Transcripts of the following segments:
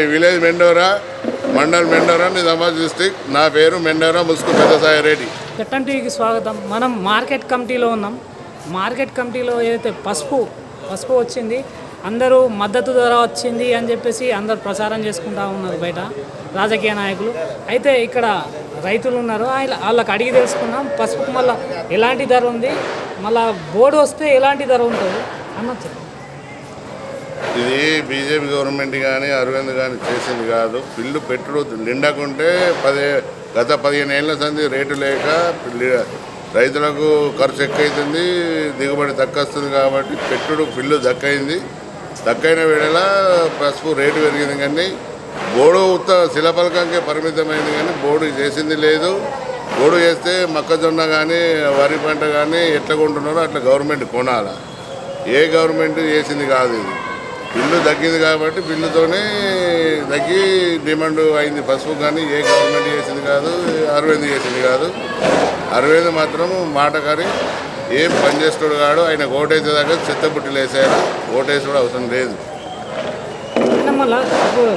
Village Mendora, mandal Mendora, Nizamabad district. నా పేరు మెండోరా ముసుకు పెద్దసాయి రెడ్డి. చట్టం టీవీకి స్వాగతం. మనం మార్కెట్ కమిటీలో ఉన్నాం. మార్కెట్ కమిటీలో ఏదైతే పసుపు వచ్చింది, అందరూ మద్దతు ధర వచ్చింది అని చెప్పేసి అందరూ ప్రచారం చేసుకుంటూ ఉన్నారు బయట రాజకీయ నాయకులు. అయితే ఇక్కడ రైతులు ఉన్నారు, వాళ్ళకి అడిగి తెలుసుకున్నాం పసుపుకు మళ్ళీ ఎలాంటి ధర ఉంది, మళ్ళీ బోర్డు వస్తే ఎలాంటి ధర ఉంటుంది అన్నది. ఇది బీజేపీ గవర్నమెంట్ కానీ అరవింద్ కానీ చేసింది కాదు. బిల్లు పెట్టుడు నిండకుంటే గత 15 ఏళ్ల సంది రేటు లేక రైతులకు ఖర్చు ఎక్కువైతుంది, దిగుబడి దక్కస్తుంది. కాబట్టి పెట్టుడు బిల్లు దక్కైన వేళ పసుపు రేటు పెరిగింది. కానీ బోర్డు శిలపలకంకే పరిమితమైంది, కానీ బోర్డు చేసింది లేదు. బోర్డు చేస్తే మొక్కజొన్న కానీ వరి పంట కానీ ఎట్లా కొంటున్నారో అట్లా గవర్నమెంట్ కొనాలి. ఏ గవర్నమెంట్ చేసింది కాదు. ఇది బిల్లు తగ్గింది కాబట్టి బిల్లుతోనే తగ్గి డిమాండ్ అయింది పసుపు. కానీ ఏ గవర్నమెంట్ చేసింది కాదు, అరవింద్ చేసింది కాదు. అరవింద్ మాత్రం మాటకారి, ఏం పనిచేస్తాడు కాడు. ఆయన ఓటేసే దగ్గర చెత్తబుట్టలు వేసేయాలి, ఓటేసి కూడా అవసరం లేదు.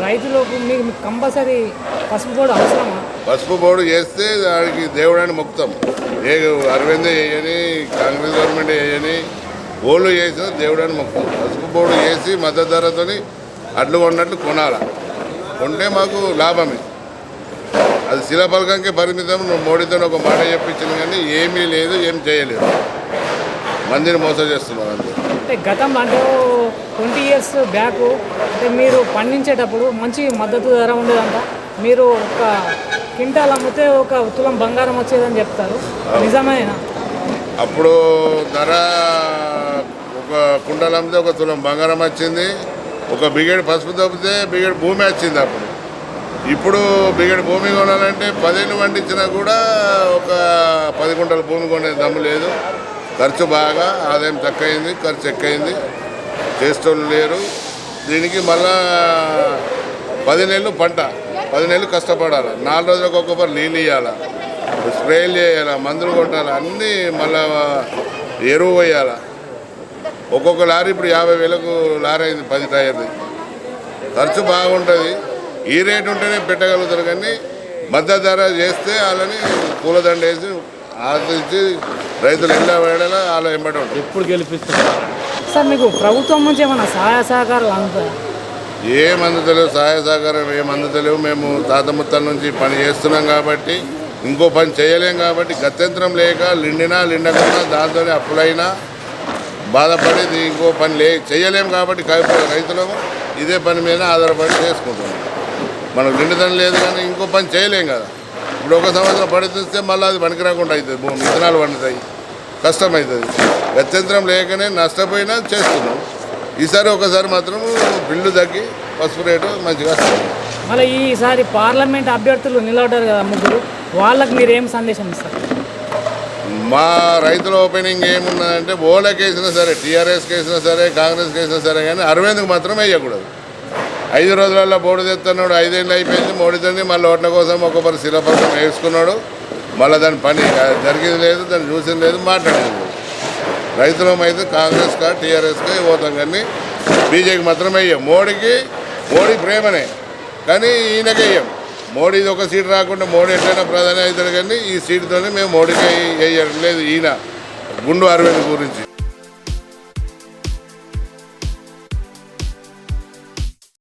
రైతులకు మీకు కంపల్సరీ పసుపు బోర్డు అవసరమా? పసుపు బోర్డు చేస్తే దానికి దేవుడాన్ని మొక్కుతాం. ఏ అరవింద్ చేయని, కాంగ్రెస్ గవర్నమెంట్ చేయని, ఓళ్ళు చేసిన దేవుడాన్ని మొక్కుతాం. పసుపు బోర్డు చేసి మద్దతు ధరతో అడ్లు కొన్నట్లు కొనాలి. కొంటే మాకు లాభమే. అది శిలాపలకంకే పరిమితం. మోడీతో ఒక మాట చెప్పించింది, కానీ ఏమీ లేదు, ఏం చేయలేదు. మందిని మోసం చేస్తున్నారు అంతే. అంటే గతంలో అంటే 20 years బ్యాక్ అంటే మీరు పండించేటప్పుడు మంచి మద్దతు ధర ఉండేదంట. మీరు ఒక క్వింటాల్ అమ్మితే ఒక తులం బంగారం వచ్చేదని చెప్తారు, నిజమేనా? అప్పుడు ధర ఒక కుంటలు అమ్మితే ఒక తులం బంగారం వచ్చింది. ఒక బిగేడు పసుపు తప్పితే బిగేడు భూమి వచ్చింది. అప్పుడు ఇప్పుడు బిగేడు భూమి కొనాలంటే 10 ఏళ్ళు పండించినా కూడా ఒక 10 కుంటల భూమి కొనే దమ్ము లేదు. ఖర్చు బాగా, ఆదాయం తక్కువైంది, ఖర్చు ఎక్కువైంది, చేసేటోళ్ళు లేరు. దీనికి మళ్ళా 10 నెలలు పంట, 10 నెలలు కష్టపడాలి. 4 రోజులకు ఒక్కొక్కరు నీళ్ళు ఇవ్వాలి, స్ప్రేలు చేయాలి, మందులు కొట్టాలి, అన్నీ మళ్ళా ఎరువు వేయాలి. ఒక్కొక్క లారీ ఇప్పుడు 50,000కు లారీ అయింది 10 టైర్ది. ఖర్చు బాగుంటుంది. ఈ రేటు ఉంటేనే పెట్టగలుగుతారు. కానీ మద్దతు ధర చేస్తే వాళ్ళని పూలదండ వేసి ఆదరించి రైతులు ఎలా వేయాలా వాళ్ళ వెంబడి ఉంటారు. ఎప్పుడు గెలిపిస్తున్నారు సార్? మీకు ప్రభుత్వం నుంచి ఏమన్నా సహాయ సహకారాలు అందుతాయి? ఏం అందుతలేవు, సహాయ సహకారం ఏం అందుతలేవు. మేము తాత ముత్తాల నుంచి పని చేస్తున్నాం కాబట్టి, ఇంకో పని చేయలేం కాబట్టి, గత్యంతరం లేక లిండకుండా దాంతోనే అప్పులైనా బాధపడి ఇంకో పని చేయలేము కాబట్టి రైతులకు ఇదే పని మీద ఆధారపడి చేసుకుంటున్నాం. మనకు నిండుదనం లేదు, కానీ ఇంకో పని చేయలేం కదా. ఇప్పుడు ఒక సంవత్సరం పడితే మళ్ళీ అది పనికిరాకుండా అవుతుంది. భూమి విత్తనాలు పండుతాయి, కష్టమవుతుంది. గత్యంతరం లేకనే నష్టపోయినా చేస్తున్నాం. ఈసారి ఒకసారి మాత్రం బిల్లు తగ్గి పసుపు రేటు మంచిగా వస్తుంది. మళ్ళీ ఈసారి పార్లమెంట్ అభ్యర్థులు నిలబడ్డారు కదా ముగ్గురు, వాళ్ళకి మీరు ఏం సందేశం ఇస్తారు? మా రైతుల ఓపెనింగ్ ఏమున్నదంటే, ఓలకి వేసినా సరే, టీఆర్ఎస్కి వేసినా సరే, కాంగ్రెస్కి వేసినా సరే, కానీ అరవింద్కి మాత్రం వేయకూడదు. 5 రోజులలో బోర్డు తెస్తున్నాడు, 5 ఏళ్ళు అయిపోయింది. మోడీతోని మళ్ళీ ఓట్ల కోసం ఒక్కొక్కరు శిలాపలకం వేసుకున్నాడు. మళ్ళీ దాని పని జరిగింది లేదు, దాన్ని చూసింది లేదు, మాట్లాడేది లేదు. రైతులమైతే కాంగ్రెస్కా టీఆర్ఎస్గా పోతాం, కానీ బీజేపీకి మాత్రం వేయం. మోడీ ప్రేమనే, కానీ ఈయనకే వేయం. మోడీది ఒక సీటు రాకుండా మోడీ ఎట్లయినా ప్రధాని అవుతాడు, కానీ ఈ సీటుతోనే మేము మోడీకి వేయడం లేదు. ఈయన గుండు అరవింద్ గురించి